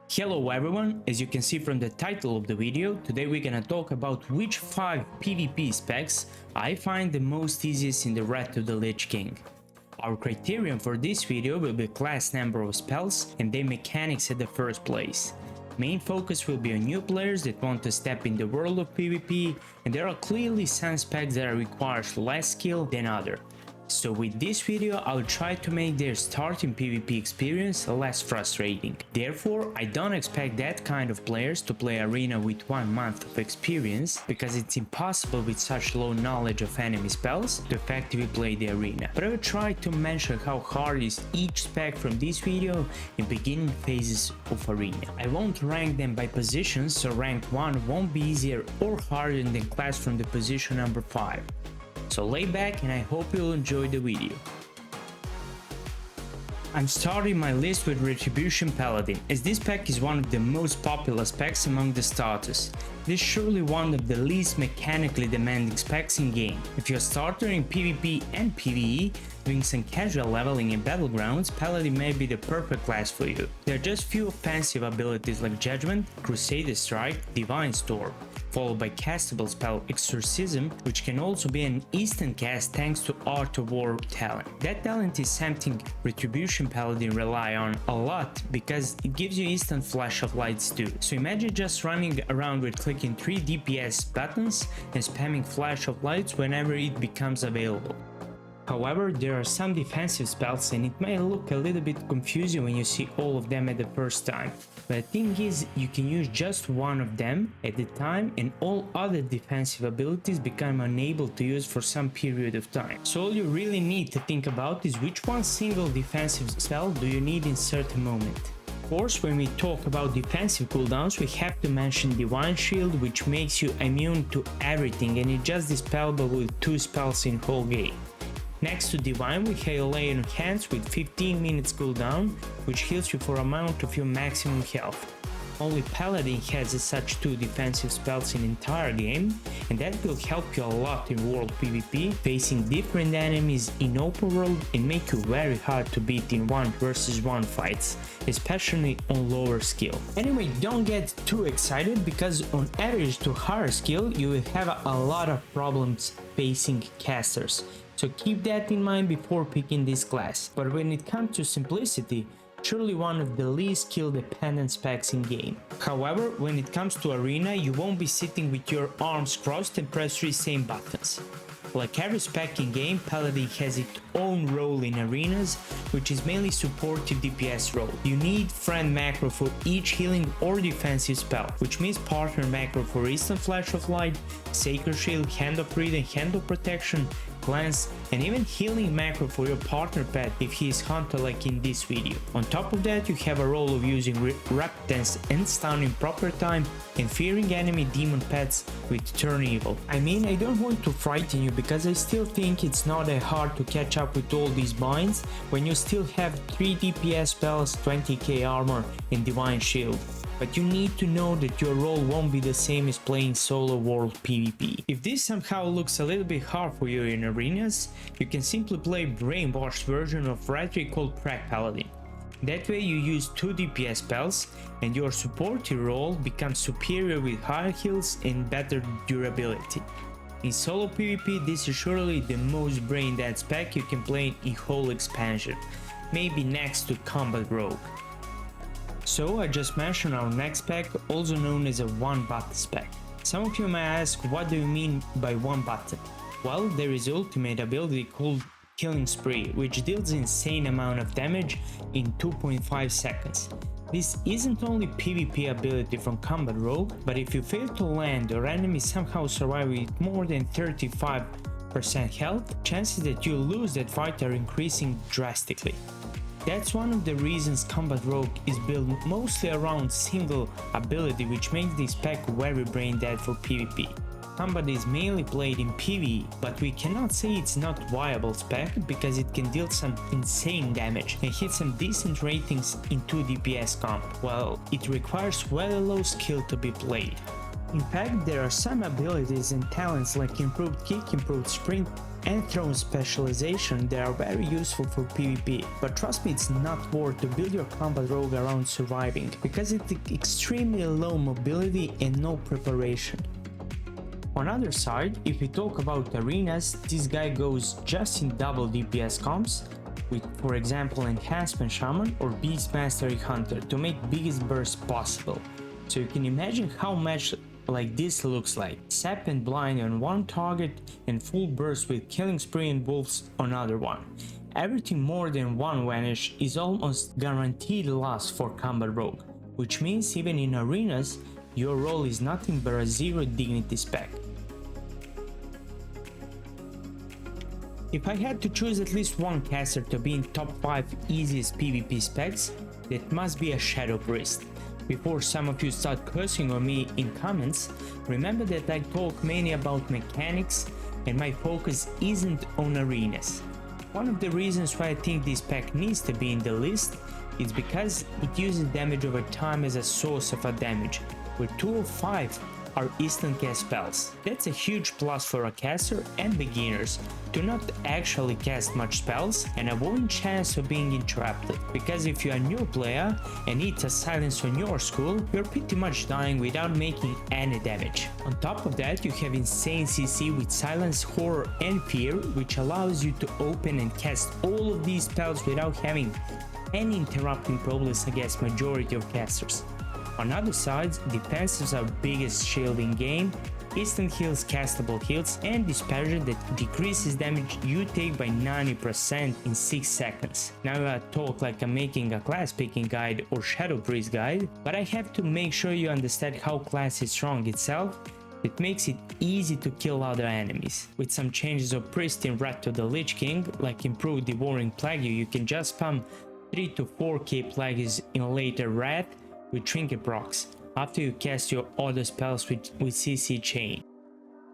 Hello everyone, as you can see from the title of the video, today we're gonna talk about which 5 PvP specs I find the most easiest in the Wrath of the Lich King. Our criterion for this video will be class number of spells and their mechanics at the first place. Main focus will be on new players that want to step in the world of PvP, and there are clearly some specs that require less skill than others. So with this video, I'll try to make their starting PvP experience less frustrating. Therefore, I don't expect that kind of players to play arena with 1 month of experience, because it's impossible with such low knowledge of enemy spells to effectively play the arena. But I will try to mention how hard is each spec from this video in beginning phases of arena. I won't rank them by positions, so rank 1 won't be easier or harder than class from the position number 5. So lay back and I hope you'll enjoy the video. I'm starting my list with Retribution Paladin, as this spec is one of the most popular specs among the starters. This is surely one of the least mechanically demanding specs in game. If you're a starter in PvP and PvE, doing some casual leveling in battlegrounds, Paladin may be the perfect class for you. There are just few offensive abilities like Judgment, Crusader Strike, Divine Storm, followed by castable spell Exorcism, which can also be an instant cast thanks to Art of War talent. That talent is something Retribution Paladin rely on a lot because it gives you instant flash of lights too. So imagine just running around with clicking 3 DPS buttons and spamming flash of lights whenever it becomes available. However, there are some defensive spells and it may look a little bit confusing when you see all of them at the first time. But the thing is, you can use just one of them at a time and all other defensive abilities become unable to use for some period of time. So all you really need to think about is which one single defensive spell do you need in certain moment. Of course, when we talk about defensive cooldowns, we have to mention Divine Shield, which makes you immune to everything and it's just dispellable with 2 spells in whole game. Next to Divine, we have Lay on Hands with 15 minutes cooldown, which heals you for amount of your maximum health. Only Paladin has such 2 defensive spells in entire game, and that will help you a lot in world PvP, facing different enemies in open world and make you very hard to beat in 1 versus 1 fights, especially on lower skill. Anyway, don't get too excited, because on average to higher skill you will have a lot of problems facing casters. So keep that in mind before picking this class. But when it comes to simplicity, surely one of the least skill dependent specs in game. However, when it comes to arena, you won't be sitting with your arms crossed and press 3 same buttons. Like every spec in game, Paladin has its own role in arenas, which is mainly supportive DPS role. You need friend macro for each healing or defensive spell, which means partner macro for instant flash of light, sacred shield, hand of read and hand of protection, glance, and even healing macro for your partner pet if he is hunter like in this video. On top of that, you have a role of using repentance and stun in proper time and fearing enemy demon pets with turn evil. I mean, I don't want to frighten you, because I still think it's not that hard to catch up with all these binds when you still have 3 DPS spells, 20k armor and divine shield. But you need to know that your role won't be the same as playing solo world PvP. If this somehow looks a little bit hard for you in arenas, you can simply play brainwashed version of Rhetoric called Prac Paladin. That way you use 2 DPS spells and your supportive role becomes superior with higher heals and better durability. In solo PvP, this is surely the most brain dead spec you can play in whole expansion, maybe next to Combat Rogue. So I just mentioned our next spec, also known as a 1 button spec. Some of you may ask, what do you mean by 1 button? Well, there is ultimate ability called Killing Spree, which deals insane amount of damage in 2.5 seconds. This isn't only PvP ability from Combat Rogue, but if you fail to land or enemy somehow survive with more than 35% health, chances that you lose that fight are increasing drastically. That's one of the reasons Combat Rogue is built mostly around single ability, which makes this spec very brain dead for PvP. Combat is mainly played in PvE, but we cannot say it's not viable spec, because it can deal some insane damage and hit some decent ratings in 2 DPS comp, while it requires very low skill to be played. In fact, there are some abilities and talents like improved kick, improved sprint and thrown specialization that are very useful for PvP, but trust me, it's not worth to build your combat rogue around surviving, because it's extremely low mobility and no preparation. On other side, if we talk about arenas, this guy goes just in double DPS comps, with for example Enhancement Shaman or Beast Mastery Hunter to make biggest burst possible. So you can imagine how much like this looks like. Sap and Blind on one target and full burst with Killing Spree and Wolves on other one. Everything more than one vanish is almost guaranteed loss for combat rogue, which means even in arenas your role is nothing but a 0 dignity spec. If I had to choose at least one caster to be in top 5 easiest PvP specs, that must be a Shadow Priest. Before some of you start cursing on me in comments, remember that I talk mainly about mechanics and my focus isn't on arenas. One of the reasons why I think this pack needs to be in the list is because it uses damage over time as a source of a damage, where 2 of 5 are instant cast spells. That's a huge plus for a caster and beginners to not actually cast much spells and avoid chance of being interrupted, because if you're a new player and it's a silence on your school, you're pretty much dying without making any damage. On top of that, you have insane CC with silence, horror and fear, which allows you to open and cast all of these spells without having any interrupting problems against majority of casters. On other sides, defensives are biggest shield in game, instant heals, castable heals, and dispersion that decreases damage you take by 90% in 6 seconds. Now I talk like I'm making a class picking guide or Shadow Priest guide, but I have to make sure you understand how class is strong itself. It makes it easy to kill other enemies. With some changes of Priest in Wrath to the Lich King, like improved Devouring Plague, you can just spam 3 to 4k plagues in later Wrath with trinket procs after you cast your other spells with CC chain.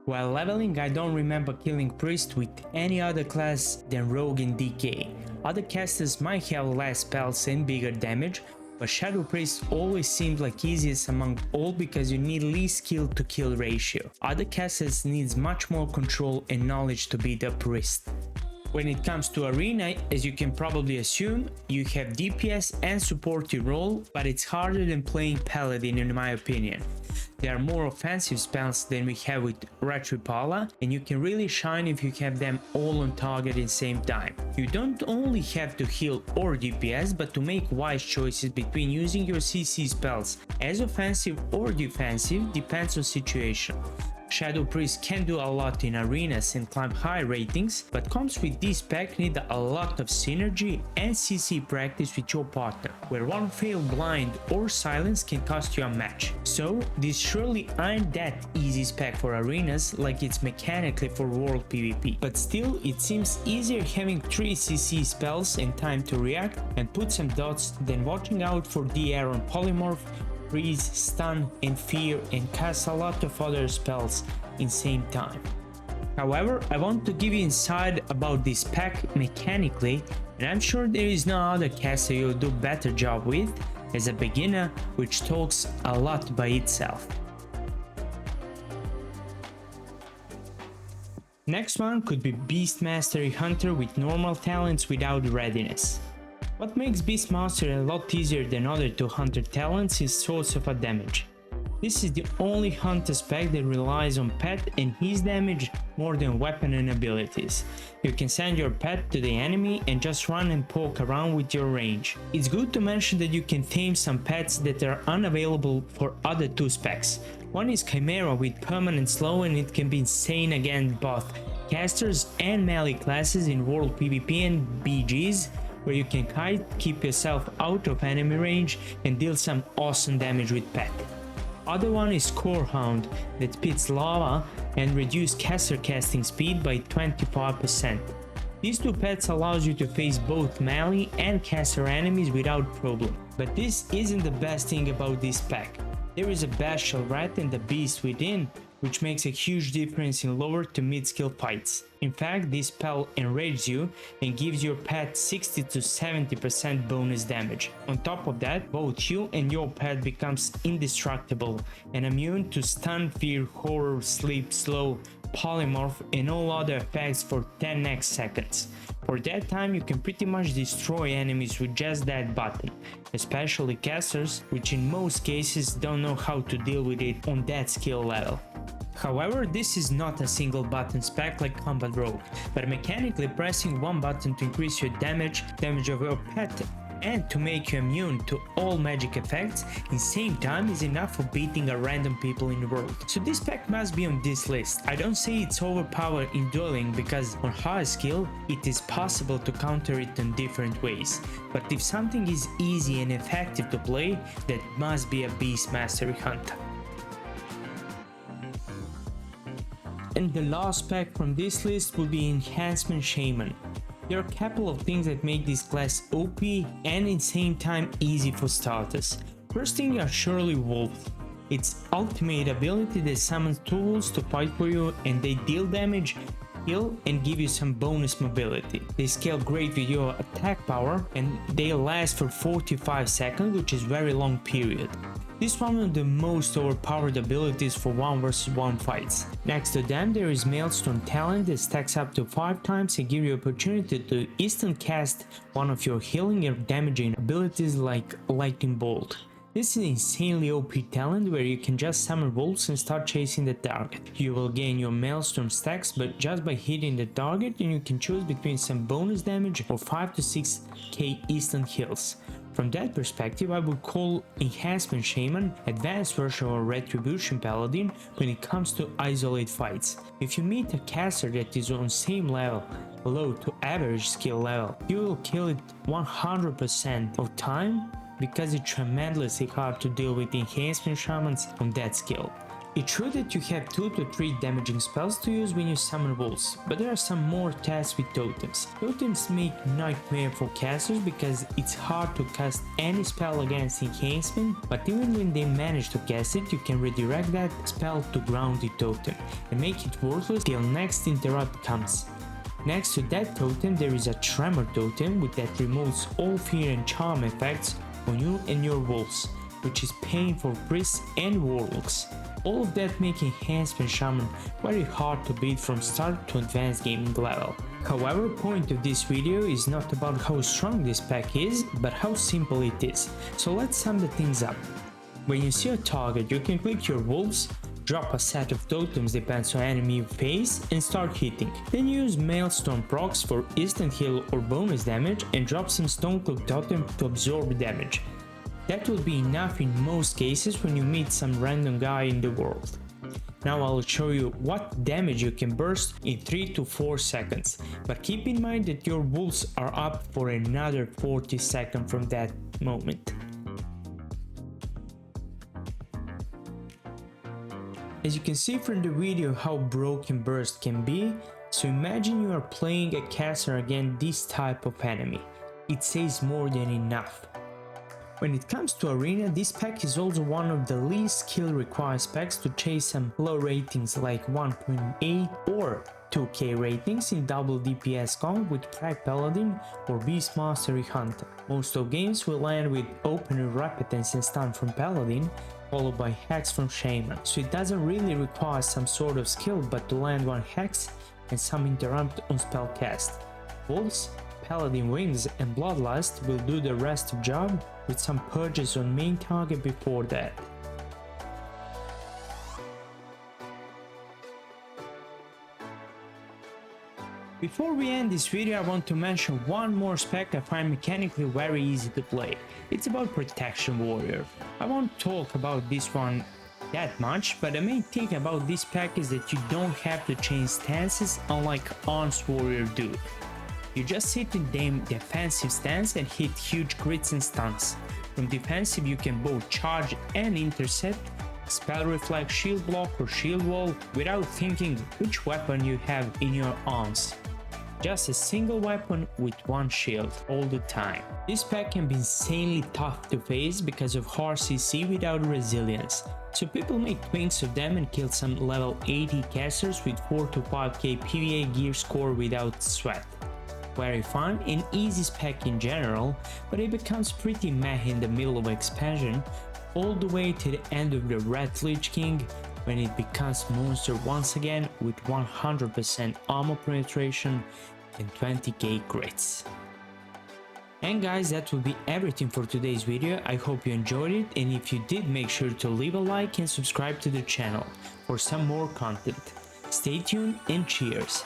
While leveling, I don't remember killing Priest with any other class than Rogue and DK. Other casters might have less spells and bigger damage, but Shadow Priest always seemed like easiest among all because you need least skill to kill ratio. Other casters needs much more control and knowledge to beat a Priest. When it comes to arena, as you can probably assume, you have DPS and support your role, but it's harder than playing Paladin in my opinion. There are more offensive spells than we have with Retripala, and you can really shine if you have them all on target at the same time. You don't only have to heal or DPS, but to make wise choices between using your CC spells as offensive or defensive depends on situation. Shadow Priest can do a lot in arenas and climb high ratings, but comps with this pack need a lot of synergy and CC practice with your partner, where one failed blind or silence can cost you a match. So this surely aren't that easy spec for arenas like it's mechanically for world PvP, but still it seems easier having 3 CC spells and time to react and put some dots than watching out for the Addon polymorph, freeze, stun and fear and cast a lot of other spells in same time. However, I want to give you insight about this pack mechanically, and I'm sure there is no other caster you'll do better job with as a beginner, which talks a lot by itself. Next one could be Beast Mastery Hunter with normal talents without readiness. What makes Beast Master a lot easier than other 2 hunter talents is source of a damage. This is the only hunter spec that relies on pet and his damage more than weapon and abilities. You can send your pet to the enemy and just run and poke around with your range. It's good to mention that you can tame some pets that are unavailable for other 2 specs. One is Chimera with permanent slow, and it can be insane against both casters and melee classes in world PvP and BGs, where you can kite, keep yourself out of enemy range and deal some awesome damage with pet. Other one is Core Hound that spits lava and reduce caster casting speed by 25%. These 2 pets allows you to face both melee and caster enemies without problem. But this isn't the best thing about this pack. There is a Bestial Rat and the Beast within, which makes a huge difference in lower to mid skill fights. In fact, this spell enrages you and gives your pet 60 to 70% bonus damage. On top of that, both you and your pet becomes indestructible and immune to stun, fear, horror, sleep, slow, polymorph and all other effects for 10 next seconds. For that time you can pretty much destroy enemies with just that button, especially casters, which in most cases don't know how to deal with it on that skill level. However, this is not a single button spec like Combat Rogue, but mechanically pressing one button to increase your damage of your pet, and to make you immune to all magic effects in same time is enough for beating a random people in the world. So this spec must be on this list. I don't say it's overpowered in dueling, because on high skill it is possible to counter it in different ways, but if something is easy and effective to play, that must be a beast mastery hunter. And the last spec from this list will be Enhancement Shaman. There are a couple of things that make this class OP and in same time easy for starters. First thing are surely Wolves. Its ultimate ability that summons tools to fight for you, and they deal damage, heal and give you some bonus mobility. They scale great with your attack power and they last for 45 seconds, which is very long period. This is one of the most overpowered abilities for 1 vs 1 fights. Next to them there is Maelstrom talent that stacks up to 5 times and gives you opportunity to instant cast one of your healing or damaging abilities like Lightning Bolt. This is an insanely OP talent where you can just summon wolves and start chasing the target. You will gain your Maelstrom stacks but just by hitting the target, and you can choose between some bonus damage or 5 to 6k instant heals. From that perspective, I would call Enhancement Shaman advanced version of Retribution Paladin when it comes to isolate fights. If you meet a caster that is on same level, low to average skill level, you will kill it 100% of time, because it's tremendously hard to deal with Enhancement Shamans on that skill. It's true that you have 2 to 3 damaging spells to use when you summon wolves, but there are some more tasks with totems. Totems make nightmare for casters because it's hard to cast any spell against enhancement, but even when they manage to cast it, you can redirect that spell to ground the totem and make it worthless till next interrupt comes. Next to that totem there is a Tremor totem that removes all fear and charm effects on you and your wolves, which is pain for priests and warlocks. All of that make Enhancement Shaman very hard to beat from start to advanced gaming level. However, point of this video is not about how strong this pack is, but how simple it is. So let's sum the things up. When you see a target, you can click your wolves, drop a set of totems depends on enemy you face, and start hitting. Then use Maelstrom procs for instant heal or bonus damage and drop some Stonecloak totem to absorb damage. That will be enough in most cases when you meet some random guy in the world. Now I'll show you what damage you can burst in 3 to 4 seconds, but keep in mind that your wolves are up for another 40 seconds from that moment. As you can see from the video how broken burst can be, so imagine you are playing a caster against this type of enemy. It says more than enough. When it comes to arena, this pack is also one of the least skill required specs to chase some low ratings like 1.8 or 2k ratings in double DPS comp with Crack Paladin or Beast Mastery Hunter. Most of games will end with opener repetence and stun from Paladin, followed by Hex from Shaman, so it doesn't really require some sort of skill but to land one Hex and some interrupt on spell cast. Wolves, Paladin Wings and Bloodlust will do the rest of the job with some purges on main target before that. Before we end this video, I want to mention one more spec I find mechanically very easy to play. It's about Protection Warrior. I won't talk about this one that much, but the main thing about this pack is that you don't have to change stances unlike ADDONS Warrior do. You just sit in the defensive stance and hit huge crits and stuns. From defensive you can both charge and intercept, spell reflect, shield block or shield wall without thinking which weapon you have in your arms. just a single weapon with one shield all the time. This pack can be insanely tough to face because of hard CC without resilience, so people make twins of them and kill some level 80 casters with 4 to 5k PvA Gearscore without sweat. Very fun and easy spec in general, but it becomes pretty meh in the middle of expansion, all the way to the end of the Red Lich King, when it becomes monster once again with 100% armor penetration and 20k crits. And guys, that will be everything for today's video. I hope you enjoyed it, and if you did, make sure to leave a like and subscribe to the channel for some more content. Stay tuned and cheers!